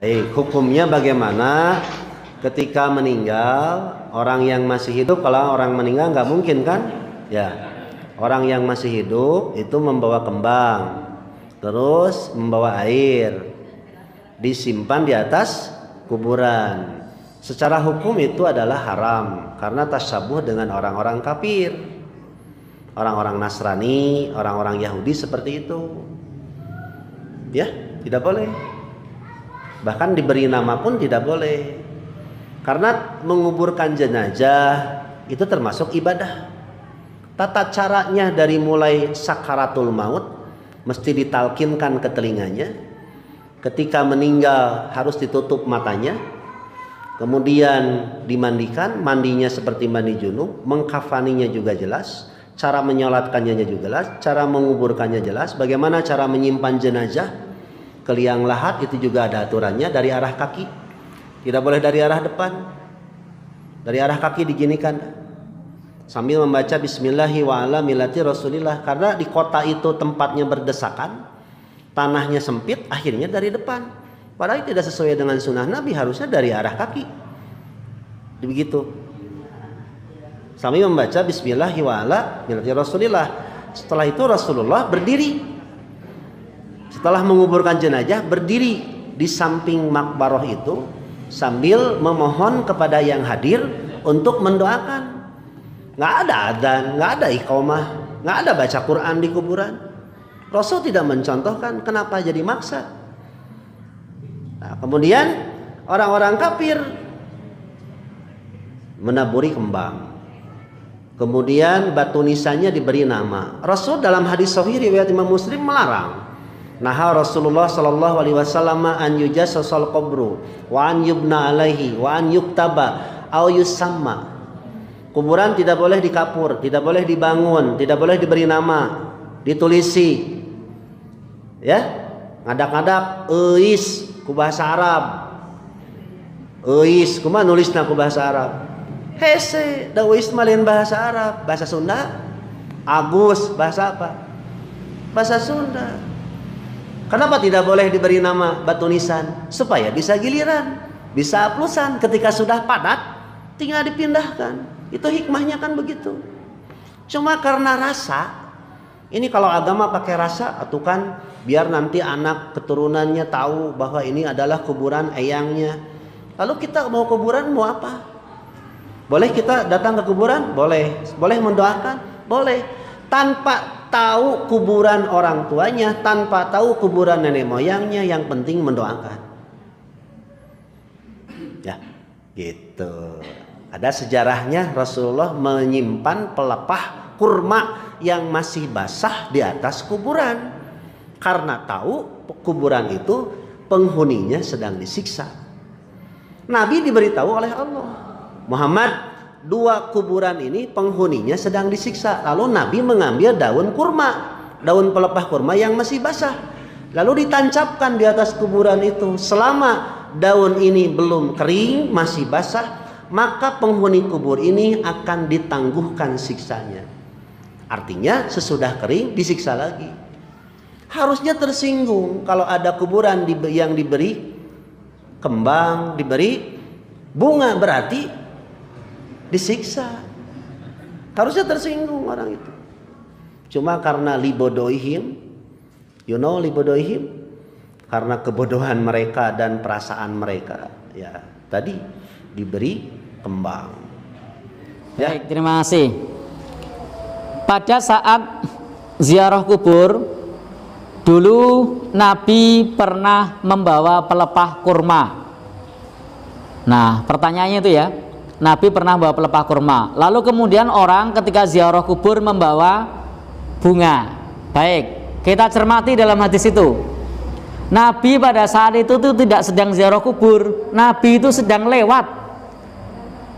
Hukumnya bagaimana ketika meninggal orang yang masih hidup? Kalau orang meninggal nggak mungkin kan? Ya, orang yang masih hidup itu membawa kembang, terus membawa air, disimpan di atas kuburan. Secara hukum itu adalah haram karena tasyabuh dengan orang-orang kafir, orang-orang Nasrani, orang-orang Yahudi seperti itu. Ya, tidak boleh. Bahkan diberi nama pun tidak boleh. Karena menguburkan jenazah itu termasuk ibadah. Tata caranya dari mulai sakaratul maut mesti ditalkinkan ke telinganya. Ketika meninggal harus ditutup matanya. Kemudian dimandikan, mandinya seperti mandi junub, mengkafaninya juga jelas, cara menyolatkannya juga jelas, cara menguburkannya jelas, bagaimana cara menyimpan jenazah ke liang lahat itu juga ada aturannya dari arah kaki. Tidak boleh dari arah depan. Dari arah kaki diginikan sambil membaca bismillahi wa ala millati rasulillah. Karena di kota itu tempatnya berdesakan, tanahnya sempit, akhirnya dari depan. Padahal tidak sesuai dengan sunnah Nabi, harusnya dari arah kaki. Begitu. Sambil membaca bismillahi wa ala millati rasulillah. Setelah itu Rasulullah berdiri. Setelah menguburkan jenazah berdiri di samping makbaroh itu sambil memohon kepada yang hadir untuk mendoakan. Nggak ada adzan, nggak ada iqamah, nggak ada baca Quran di kuburan. Rasul tidak mencontohkan, kenapa jadi maksa? Nah, kemudian orang-orang kafir menaburi kembang. Kemudian batu nisannya diberi nama. Rasul dalam hadis sahih riwayat Imam Muslim melarang. Naha Rasulullah sallallahu alaihi wasallam an yujassasal qabru wa an yubna alaihi wa an yuktaba au yusamma. Kuburan tidak boleh dikapur, tidak boleh dibangun, tidak boleh diberi nama, ditulisi. Ya, ngadak-ngadak euis ku bahasa Arab. Euis kumaha nulisna ku bahasa Arab? Hese, da euis mah lain bahasa Arab, bahasa Sunda. Agus bahasa apa? Bahasa Sunda. Kenapa tidak boleh diberi nama batu nisan? Supaya bisa giliran, bisa aplusan. Ketika sudah padat, tinggal dipindahkan. Itu hikmahnya kan begitu. Cuma karena rasa, ini kalau agama pakai rasa, atau kan biar nanti anak keturunannya tahu bahwa ini adalah kuburan eyangnya. Lalu kita mau kuburan mau apa? Boleh kita datang ke kuburan? Boleh. Boleh mendoakan? Boleh. Tanpa tahu kuburan orang tuanya, tanpa tahu kuburan nenek moyangnya, yang penting mendoakan. Ya, gitu. Ada sejarahnya Rasulullah menyimpan pelepah kurma yang masih basah di atas kuburan. Karena tahu kuburan itu penghuninya sedang disiksa. Nabi diberitahu oleh Allah, Muhammad, dua kuburan ini penghuninya sedang disiksa. Lalu Nabi mengambil daun kurma, daun pelepah kurma yang masih basah, lalu ditancapkan di atas kuburan itu. Selama daun ini belum kering, masih basah, maka penghuni kubur ini akan ditangguhkan siksanya. Artinya sesudah kering disiksa lagi. Harusnya tersinggung kalau ada kuburan yang diberi kembang, diberi bunga, berarti disiksa. Harusnya tersinggung orang itu. Cuma karena libodoihim, you know libodoihim, karena kebodohan mereka dan perasaan mereka, ya tadi diberi kembang. Ya. Baik, terima kasih. Pada saat ziarah kubur, dulu Nabi pernah membawa pelepah kurma. Nah, pertanyaannya itu ya, Nabi pernah membawa pelepah kurma. Lalu kemudian orang ketika ziarah kubur membawa bunga. Baik, kita cermati dalam hadis itu. Nabi pada saat itu tuh tidak sedang ziarah kubur. Nabi itu sedang lewat.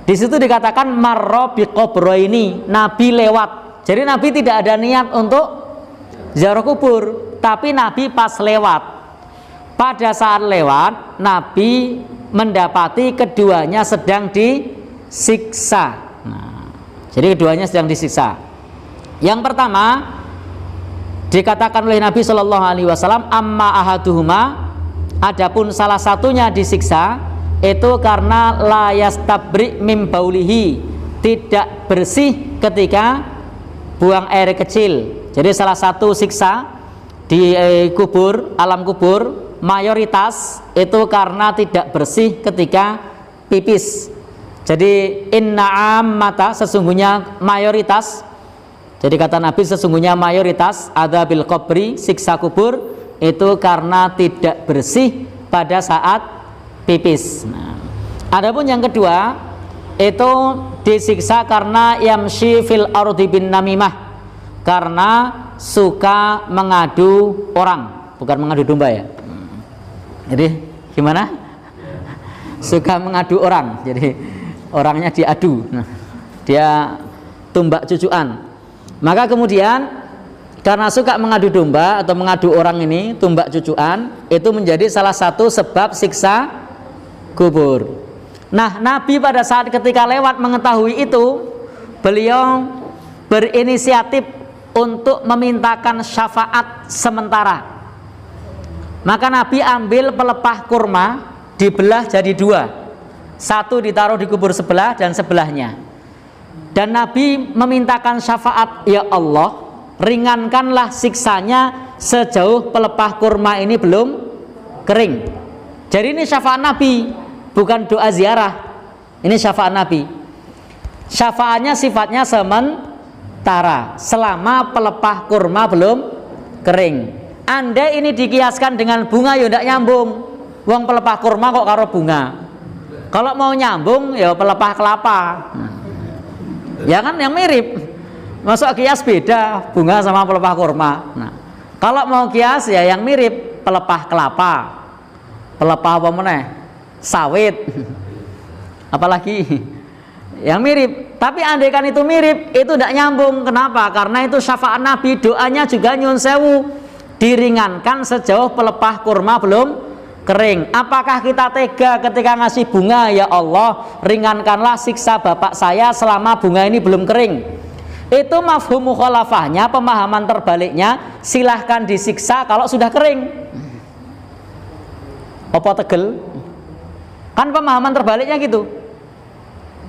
Di situ dikatakan marra biqabraini, Nabi lewat. Jadi Nabi tidak ada niat untuk ziarah kubur, tapi Nabi pas lewat. Pada saat lewat, Nabi mendapati keduanya sedang disiksa. Nah, jadi keduanya sedang disiksa. Yang pertama dikatakan oleh Nabi Shallallahu Alaihi Wasallam, amma ahaduhuma, Adapun salah satunya disiksa itu karena la yastabri mim baulihi, tidak bersih ketika buang air kecil. Jadi salah satu siksa di kubur, alam kubur, mayoritas itu karena tidak bersih ketika pipis. Jadi inna ammata, sesungguhnya mayoritas. Jadi kata Nabi, sesungguhnya mayoritas adzabil qabri, siksa kubur, itu karena tidak bersih pada saat pipis. Nah, adapun yang kedua itu disiksa karena yamshi fil ardi bin namimah, karena suka mengadu orang, bukan mengadu domba ya. Jadi gimana? Suka mengadu orang, jadi orangnya diadu. Nah, dia tumbak cucuan. Maka kemudian karena suka mengadu domba atau mengadu orang ini, tumbak cucuan, itu menjadi salah satu sebab siksa kubur. Nah, Nabi pada saat ketika lewat mengetahui itu, beliau berinisiatif untuk memintakan syafaat sementara. Maka Nabi ambil pelepah kurma, dibelah jadi dua, satu ditaruh di kubur sebelah dan sebelahnya. Dan Nabi memintakan syafaat, ya Allah, ringankanlah siksanya sejauh pelepah kurma ini belum kering. Jadi ini syafaat Nabi, bukan doa ziarah. Ini syafaat Nabi. Syafaatnya sifatnya sementara, selama pelepah kurma belum kering. Andai ini dikiaskan dengan bunga, ya tidak nyambung. Wong pelepah kurma kok karo bunga. Kalau mau nyambung ya pelepah kelapa. Ya kan, yang mirip. Masuk kias beda bunga sama pelepah kurma. Nah, kalau mau kias ya yang mirip, pelepah kelapa, pelepah apa meneh, sawit, apalagi yang mirip. Tapi andaikan itu mirip, itu tidak nyambung. Kenapa? Karena itu syafaat Nabi, doanya juga nyun sewu, diringankan sejauh pelepah kurma belum kering. Apakah kita tega ketika ngasih bunga, ya Allah, ringankanlah siksa bapak saya selama bunga ini belum kering? Itu mafhum mukhalafahnya, pemahaman terbaliknya, silahkan disiksa kalau sudah kering. Apa tegel? Kan pemahaman terbaliknya gitu.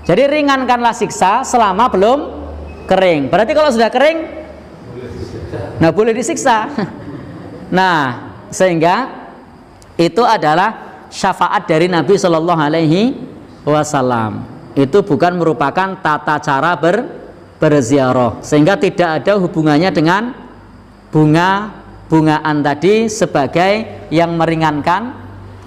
Jadi ringankanlah siksa selama belum kering. Berarti kalau sudah kering, nah boleh disiksa. Nah, sehingga itu adalah syafaat dari Nabi Shallallahu Alaihi Wasallam. Itu bukan merupakan tata cara berziarah, sehingga tidak ada hubungannya dengan bungaan tadi sebagai yang meringankan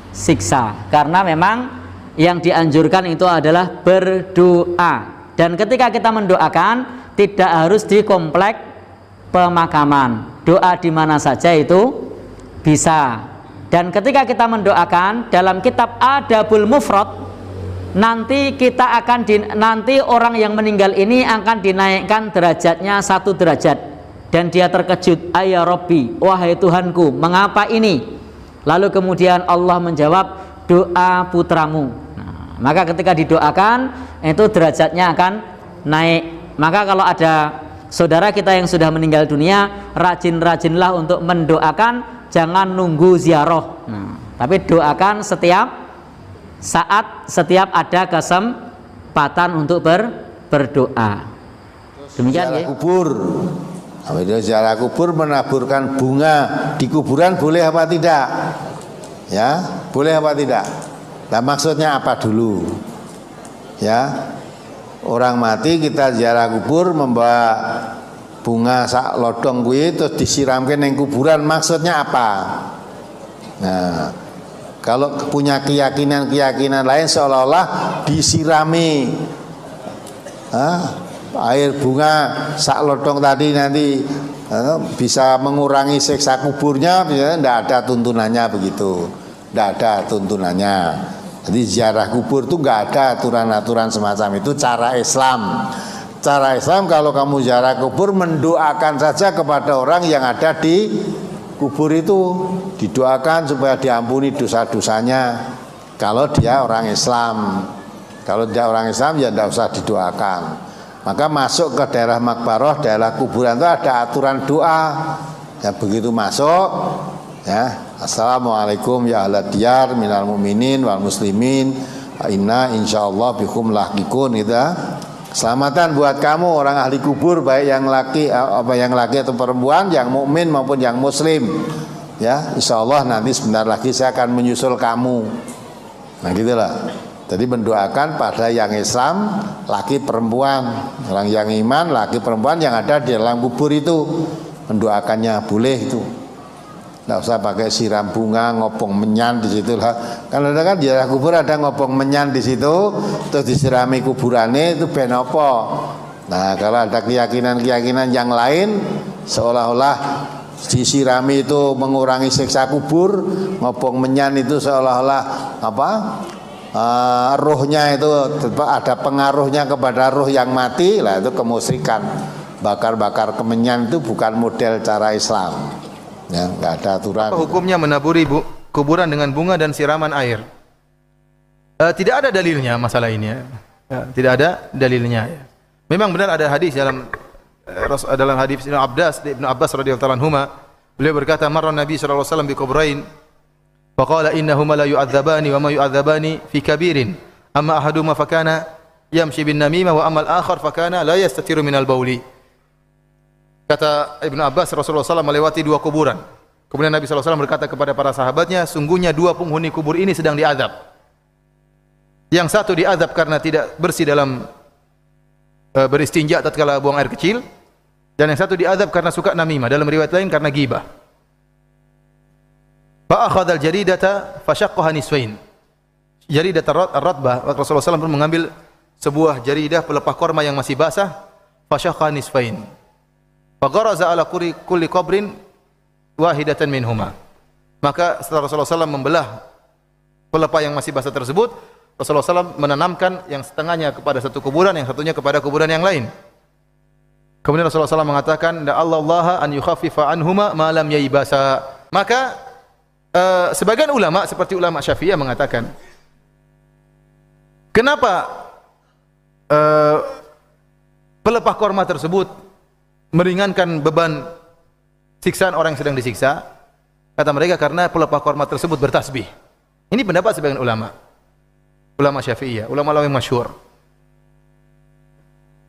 siksa, karena memang yang dianjurkan itu adalah berdoa. Dan ketika kita mendoakan tidak harus di komplek pemakaman, doa di mana saja itu bisa. Dan ketika kita mendoakan dalam kitab Adabul Mufrad, nanti kita akan nanti orang yang meninggal ini akan dinaikkan derajatnya 1 derajat, dan dia terkejut, ayya Rabbi, wahai Tuhanku, mengapa ini? Lalu kemudian Allah menjawab, doa putramu. Nah, maka ketika didoakan itu derajatnya akan naik. Maka kalau ada saudara kita yang sudah meninggal dunia, rajin-rajinlah untuk mendoakan, jangan nunggu ziarah. Nah, tapi doakan setiap saat, setiap ada kesempatan untuk berdoa. Demikian ya. Kubur. Ziarah kubur menaburkan bunga di kuburan boleh apa tidak? Ya, boleh apa tidak? Nah, maksudnya apa dulu? Ya. Orang mati kita ziarah kubur membawa bunga sak lodong kuwi terus disiramkan yang kuburan, maksudnya apa? Nah, kalau punya keyakinan lain seolah-olah disirami air bunga sak lotong tadi nanti bisa mengurangi siksa kuburnya, tidak ada tuntunannya begitu, tidak ada tuntunannya. Jadi ziarah kubur itu nggak ada aturan-aturan semacam itu. Cara Islam, kalau kamu ziarah kubur, mendoakan saja kepada orang yang ada di kubur itu, didoakan supaya diampuni dosa-dosanya. Kalau dia orang Islam, kalau dia orang Islam ya tidak usah didoakan. Maka masuk ke daerah makbaroh, daerah kuburan itu ada aturan doa. Ya begitu masuk, Ya, assalamualaikum ya ahlad diyar minal mu'minin wal muslimin. Inna insyaallah bikum lahikun gitu. Keselamatan buat kamu orang ahli kubur, baik yang laki atau perempuan, yang mukmin maupun yang muslim. Ya, insyaallah nanti sebentar lagi saya akan menyusul kamu. Nah, gitulah. Jadi mendoakan pada yang Islam, laki perempuan, orang yang iman, laki perempuan yang ada di dalam kubur itu, mendoakannya boleh itu. Nggak usah pakai siram bunga, ngopong menyan di situ lah. Kan ada kan di daerah kubur ada ngopong menyan di situ, terus disirami kuburannya itu ben apa. Nah, kalau ada keyakinan-keyakinan yang lain, seolah-olah disirami itu mengurangi siksa kubur, ngopong menyan itu seolah-olah apa? Ruhnya itu ada pengaruhnya kepada ruh yang mati, lah itu kemusyrikan. Bakar-bakar kemenyan itu bukan model cara Islam. Ya, nggak ada aturan. Apa hukumnya menaburi kuburan dengan bunga dan siraman air? Tidak ada dalilnya masalah ini. Ya, tidak ada dalilnya. Ya. Memang benar ada hadis dalam hadis Ibnu Abbas radhiyallahu anhuma, beliau berkata, "Marra Nabi sallallahu alaihi wasallam bi kubrain, fa qala innahuma la yu'adzabani wa ma yu'adzabani fi kabirin. Amma ahaduhuma fa kana yamshi bin namimah wa amma al-akhar fa kana la yastatiru minal bauli." Kata Ibnu Abbas, Rasulullah SAW melewati dua kuburan. Kemudian Nabi SAW berkata kepada para sahabatnya, sungguhnya dua penghuni kubur ini sedang diazab. Yang satu diazab karena tidak bersih dalam beristinja tatkala buang air kecil, dan yang satu diazab karena suka namimah, dalam riwayat lain karena ghibah. Fa akhadha al-jaridata fa shaqqaha nisfain. Jaridah ar-ratbah, Rasulullah SAW pun mengambil sebuah jaridah pelepah korma yang masih basah, fa shaqqaha nisfain. Fagharaza ala kulli qabrin wahidatan minhuma. Maka setelah Rasulullah SAW membelah pelepah yang masih basah tersebut, Rasulullah SAW menanamkan yang setengahnya kepada satu kuburan, yang satunya kepada kuburan yang lain. Kemudian Rasulullah SAW mengatakan, "Da'allallaha an yukhaffifa anhuma ma lam yaibasa." Maka sebagian ulama seperti ulama Syafi'iyah mengatakan, kenapa pelepah korma tersebut meringankan beban siksaan orang yang sedang disiksa? Kata mereka karena pelepah korma tersebut bertasbih. Ini pendapat sebagian ulama Syafi'iyah, ulama yang masyhur.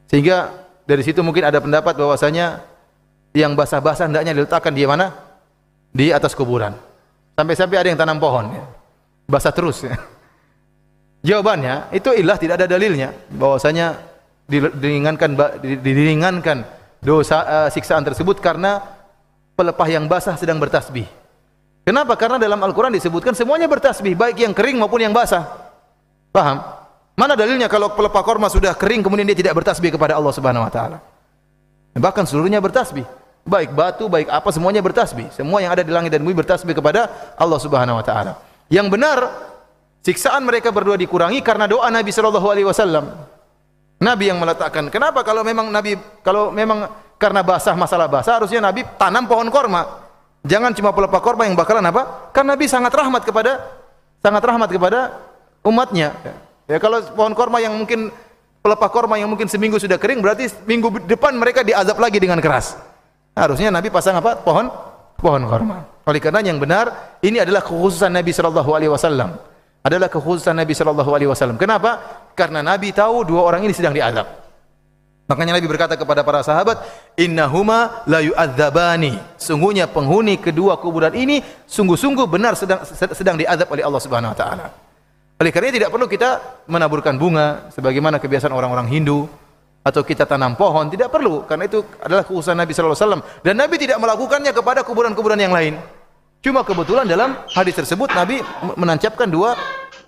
Sehingga dari situ mungkin ada pendapat bahwasanya yang basah-basah hendaknya diletakkan di mana? Di atas kuburan. Sampai-sampai ada yang tanam pohon, ya. Basah terus, ya. Jawabannya itu tidak ada dalilnya bahwasanya diringankan dosa siksaan tersebut karena pelepah yang basah sedang bertasbih. Kenapa? Karena dalam Al-Quran disebutkan semuanya bertasbih, baik yang kering maupun yang basah. Paham? Mana dalilnya kalau pelepah korma sudah kering kemudian dia tidak bertasbih kepada Allah Subhanahu wa taala? Bahkan seluruhnya bertasbih, baik batu, baik apa, semuanya bertasbih. Semua yang ada di langit dan bumi bertasbih kepada Allah Subhanahu wa taala. Yang benar, siksaan mereka berdua dikurangi karena doa Nabi sallallahu alaihi wasallam. Nabi yang meletakkan. Kenapa kalau memang karena masalah basah, harusnya Nabi tanam pohon korma. Jangan cuma pelepah korma yang bakalan apa? Karena Nabi sangat rahmat kepada umatnya. Ya, kalau pohon korma yang mungkin pelepah korma yang mungkin seminggu sudah kering, berarti minggu depan mereka diazab lagi dengan keras. Harusnya Nabi pasang apa? Pohon korma. Oleh karena yang benar, ini adalah kekhususan Nabi sallallahu alaihi wasallam. Adalah kekhususan Nabi sallallahu alaihi wasallam. Kenapa? Karena Nabi tahu dua orang ini sedang diazab. Makanya Nabi berkata kepada para sahabat, "Innahuma la yu'adzabani." Sungguhnya penghuni kedua kuburan ini sungguh-sungguh benar sedang diazab oleh Allah Subhanahu wa taala. Oleh karena tidak perlu kita menaburkan bunga sebagaimana kebiasaan orang-orang Hindu, atau kita tanam pohon, tidak perlu, karena itu adalah kekhususan Nabi sallallahu alaihi wasallam, dan Nabi tidak melakukannya kepada kuburan-kuburan yang lain. Cuma kebetulan dalam hadis tersebut Nabi menancapkan dua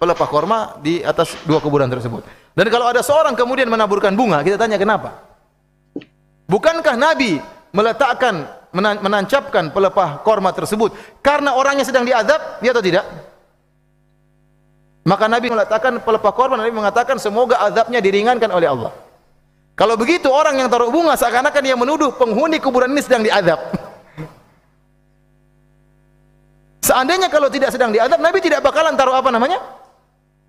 pelepah korma di atas dua kuburan tersebut. Dan kalau ada seorang kemudian menaburkan bunga, kita tanya kenapa? Bukankah Nabi menancapkan pelepah korma tersebut karena orangnya sedang diazab, ya atau tidak? Maka Nabi meletakkan pelepah korma, Nabi mengatakan semoga azabnya diringankan oleh Allah. Kalau begitu orang yang taruh bunga seakan-akan dia menuduh penghuni kuburan ini sedang diazab. Seandainya kalau tidak sedang diazab, Nabi tidak bakalan taruh apa namanya?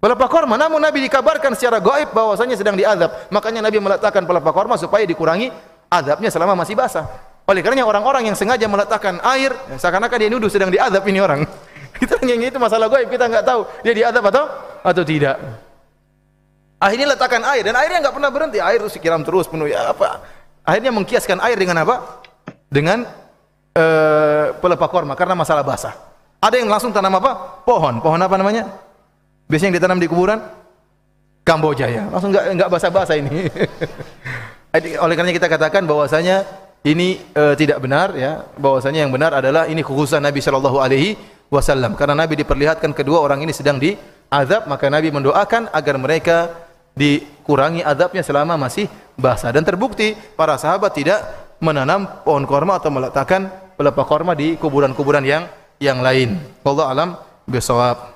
Pelepah korma. Namun Nabi dikabarkan secara gaib bahwasanya sedang diazab. Makanya Nabi meletakkan pelepah korma supaya dikurangi azabnya selama masih basah. Oleh karenanya orang-orang yang sengaja meletakkan air, seakan-akan dia nuduh sedang diadab ini orang. Itu masalah gaib, kita nggak tahu dia diadab atau tidak. Akhirnya letakkan air, dan airnya nggak pernah berhenti, air terus siram terus penuh ya apa. Akhirnya mengkiaskan air dengan apa? Dengan pelepah korma karena masalah basah. Ada yang langsung tanam apa? Pohon apa namanya? Biasanya yang ditanam di kuburan Kamboja ya. Langsung nggak basah-basah ini. Oleh karenanya kita katakan bahwasanya ini tidak benar ya, bahwasanya yang benar adalah ini khususan Nabi Shallallahu Alaihi Wasallam, karena Nabi diperlihatkan kedua orang ini sedang diazab, maka Nabi mendoakan agar mereka dikurangi azabnya selama masih basah, dan terbukti para sahabat tidak menanam pohon korma atau meletakkan pelepah korma di kuburan-kuburan yang lain. Wallahu alam bisawab.